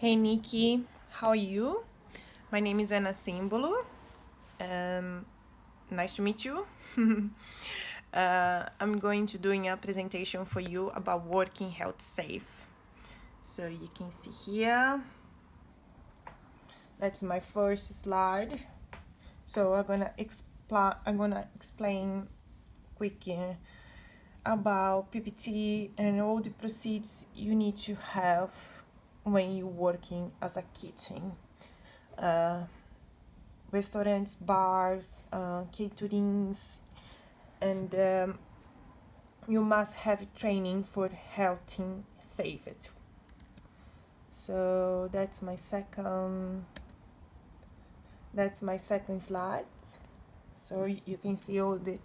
Hey Nikki, how are you? My name is Simbolo. Nice to meet you. I'm going to doing a presentation for you about working health safe. So you can see here. That's my first slide. So I'm gonna explain quickly about PPT and all the procedures you need to have when you're working as a kitchen. Restaurants, bars, caterings, and you must have training for health and safety. So that's my second slide. So you can see all the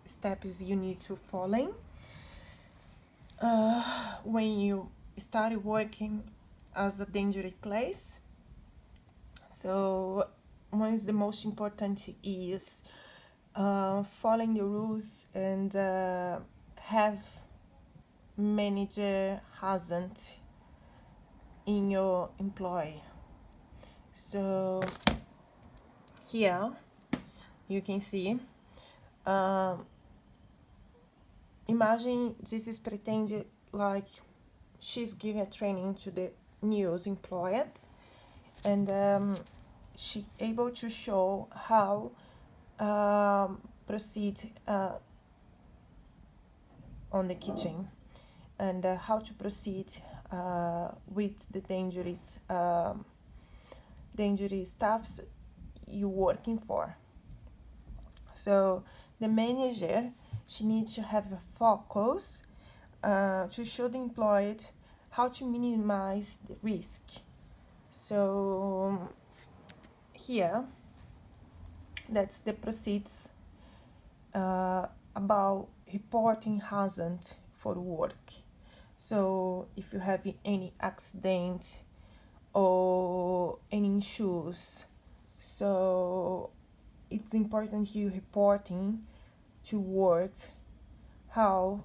steps you need to follow when you start working as a dangerous place. So one is the most important is following the rules and have manager hasn't in your employee. So here you can see imagine this is pretended like she's giving a training to the new employee, and she able to show how proceed on the kitchen and how to proceed with the dangerous stuffs you're working for. So the manager, she needs to have a focus to show the employee how to minimize the risk. So here, that's the proceeds about reporting hazard for work. So if you have any accident or any issues, so it's important you reporting to work how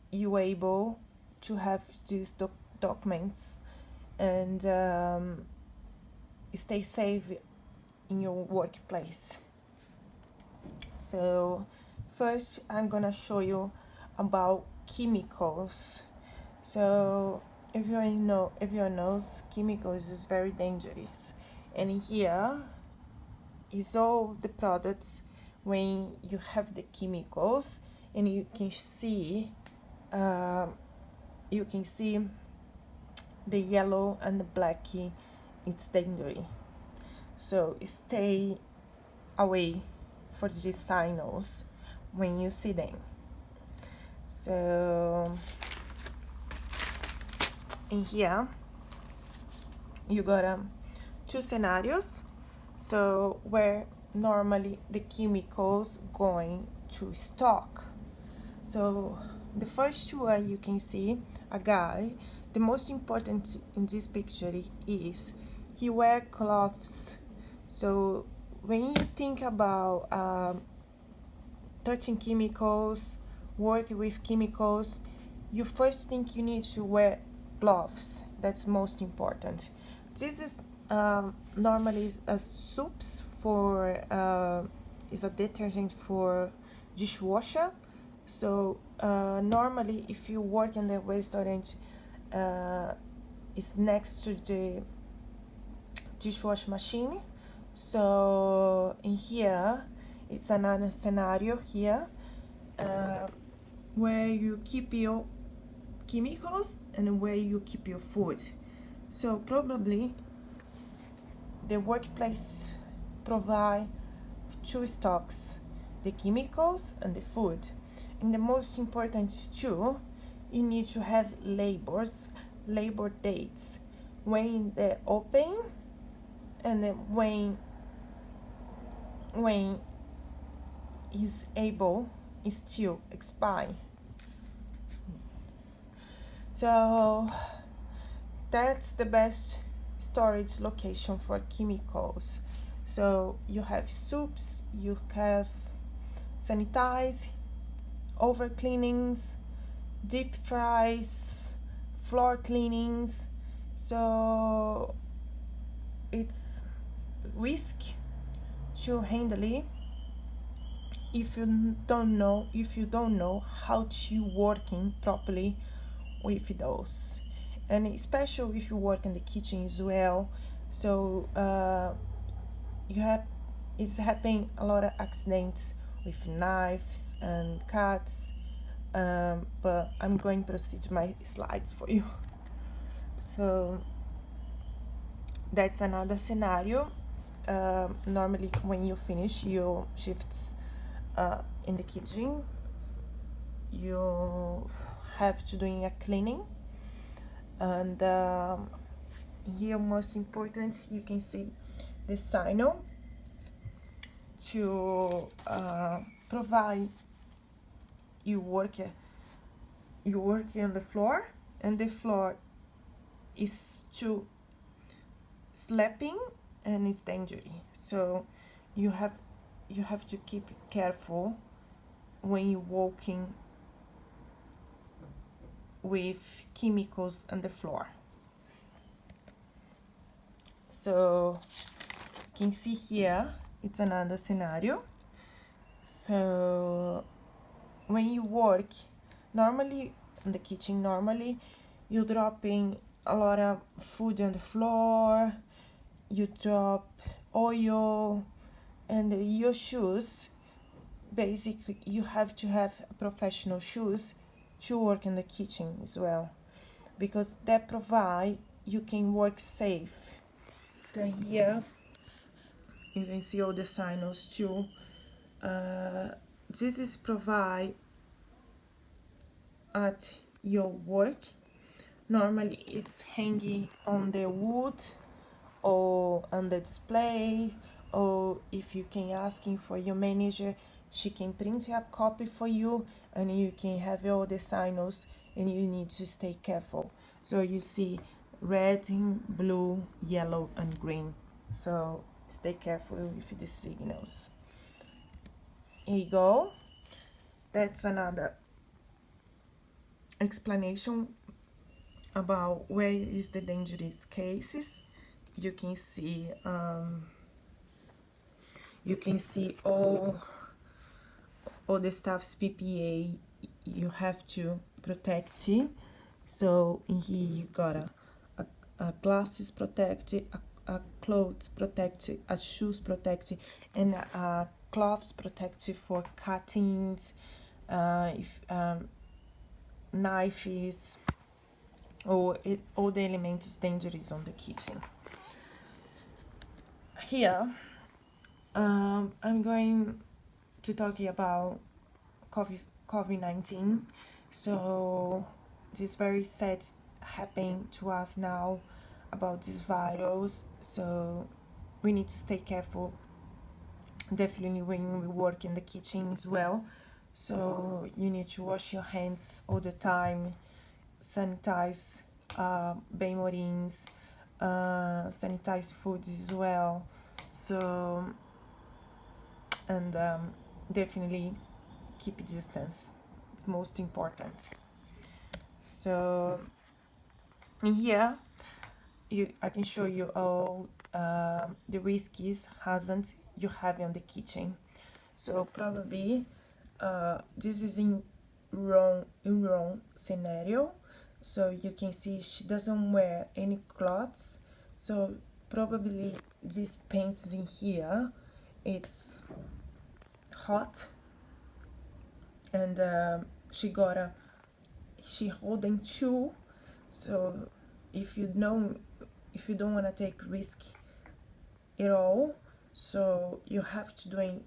you able to have these documents and stay safe in your workplace. So first I'm gonna show you about chemicals. So everyone knows chemicals is very dangerous, and here is all the products when you have the chemicals, and you can see the yellow and the black, it's dangerous. So stay away for these signals when you see them. So in here you got two scenarios, so where normally the chemicals going to stock. So the first one, you can see a guy. The most important in this picture is he wear gloves. So when you think about touching chemicals, working with chemicals, you first think you need to wear gloves. That's most important. This is normally a soups for is a detergent for dishwasher. So normally if you work in the restaurant, it's next to the dishwasher machine. So in here it's another scenario here where you keep your chemicals and where you keep your food. So probably the workplace provide two stocks, the chemicals and the food. And the most important too, you need to have labor dates, when they open and then when is able is still expire. So that's the best storage location for chemicals. So you have soups, you have sanitize, over cleanings, deep fries, floor cleanings. So it's risk to handle it if you don't know how to working properly with those, and especially if you work in the kitchen as well. So you have it's happening a lot of accidents with knives and cuts, but I'm going to proceed to my slides for you. So that's another scenario. Normally when you finish your shifts in the kitchen, you have to doing a cleaning, and here most important you can see the signal to provide you work on the floor, and the floor is too slapping and it's dangerous. So you have to keep careful when you're walking with chemicals on the floor. So you can see here it's another scenario. So when you work normally in the kitchen, normally you're dropping a lot of food on the floor, you drop oil, and your shoes, basically you have to have professional shoes to work in the kitchen as well, because that provide you can work safe. So here you can see all the signals too. This is provide at your work. Normally it's hanging on the wood or on the display, or if you can asking for your manager, she can print a copy for you, and you can have all the signals, and you need to stay careful. So you see red, blue, yellow, and green. So stay careful with the signals. Here you go. That's another explanation about where is the dangerous cases. You can see all the stuff's PPA you have to protect it. So in here you got a glasses protected, a clothes protected, a shoes protected, and cloths protected for cuttings, knives, or all the elements dangerous on the kitchen. Here I'm going to talk about COVID-19. So this very sad happening to us now about this virus. So we need to stay careful, definitely when we work in the kitchen as well. So you need to wash your hands all the time, sanitize bain-marines, sanitize foods as well. So and definitely keep a distance. It's most important. So in here I can show you all the risks hazards you have in the kitchen. So probably this is in wrong scenario. So you can see she doesn't wear any clothes. So probably these paints in here, it's hot, and she holding two. So if you don't want to take risk at all, so you have to do it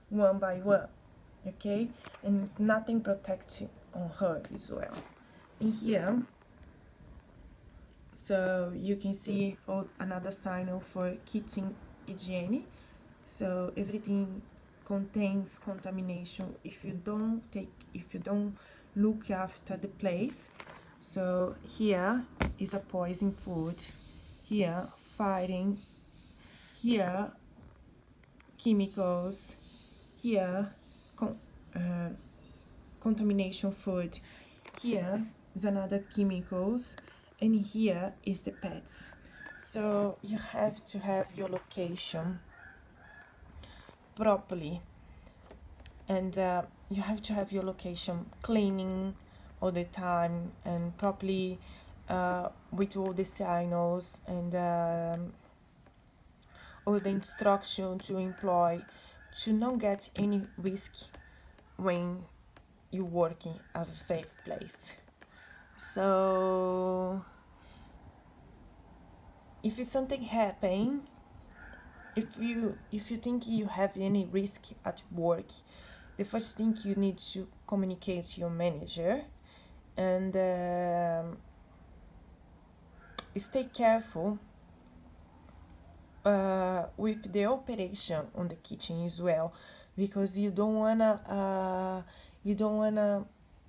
one by one, okay? And it's nothing protecting on her as well. In here, so you can see another signal for kitchen hygiene. So everything contains contamination if you don't look after the place. So here is a poison food, here fighting, here chemicals, here contamination food, here is another chemicals, And here is the pets. So you have to have your location properly, and you have to have your location cleaning all the time and properly, with all the signals and all the instruction to employ, to not get any risk when you're working as a safe place. So if something happen, if you think you have any risk at work, the first thing you need to communicate to your manager, and stay careful with the operation on the kitchen as well, because you don't wanna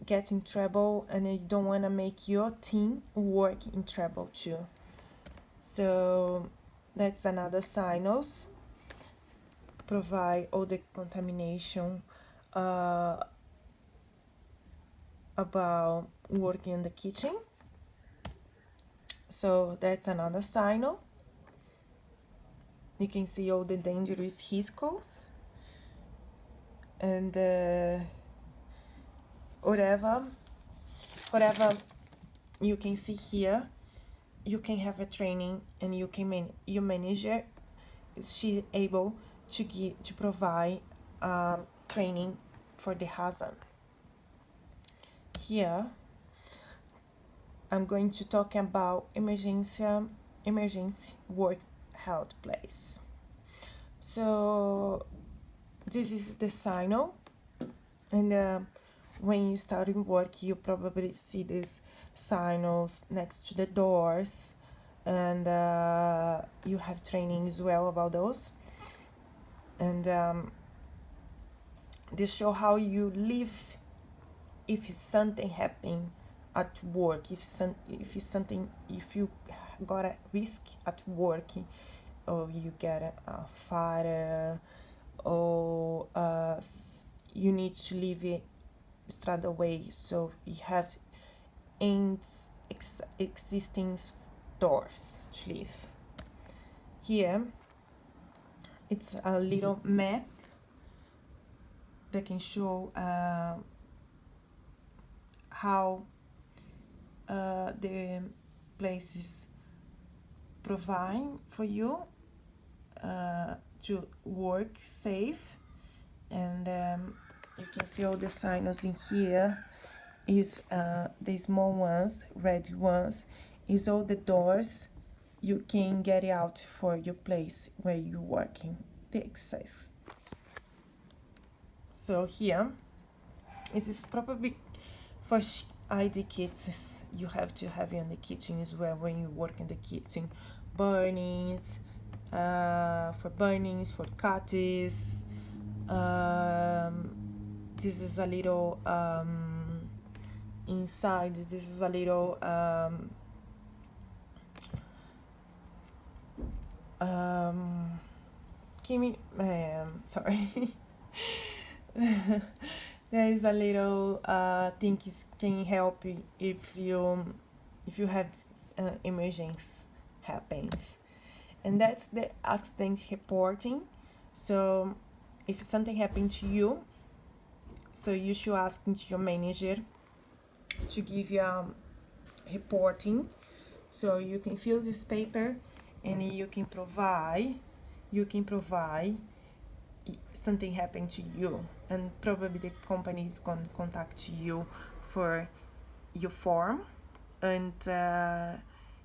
get in trouble, and you don't wanna make your team work in trouble too. So that's another signals. Provide all the contamination about working in the kitchen. So that's another signal. You can see all the dangerous risks, and whatever you can see here. You can have a training, and you can your manager, she able to provide training for the hazard. Here I'm going to talk about emergency work health place. So this is the signal, and when you start in work, you probably see these signals next to the doors, and you have training as well about those, and they show how you live if something happen at work, if you got a risk at work, or you get a fire, or you need to leave it straight away, so you have existing doors to leave. Here it's a little map that can show how the places provide for you to work safe, and you can see all the signals in here. Is the small ones, red ones, is all the doors you can get out for your place where you're working, the access. So here, this is probably for ID kits you have to have in the kitchen as well when you work in the kitchen. Burnings, for cuts. This is a little inside. This is a little sorry. There is a little thing can help if you have emergency happens, and that's the accident reporting. So if something happened to you, so you should ask your manager to give you reporting, so you can fill this paper, and you can provide something happened to you, and probably the company is going to contact you for your form, and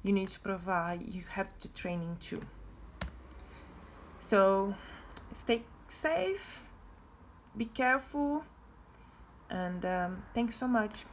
you need to provide, you have to training too. So stay safe, be careful, and thank you so much.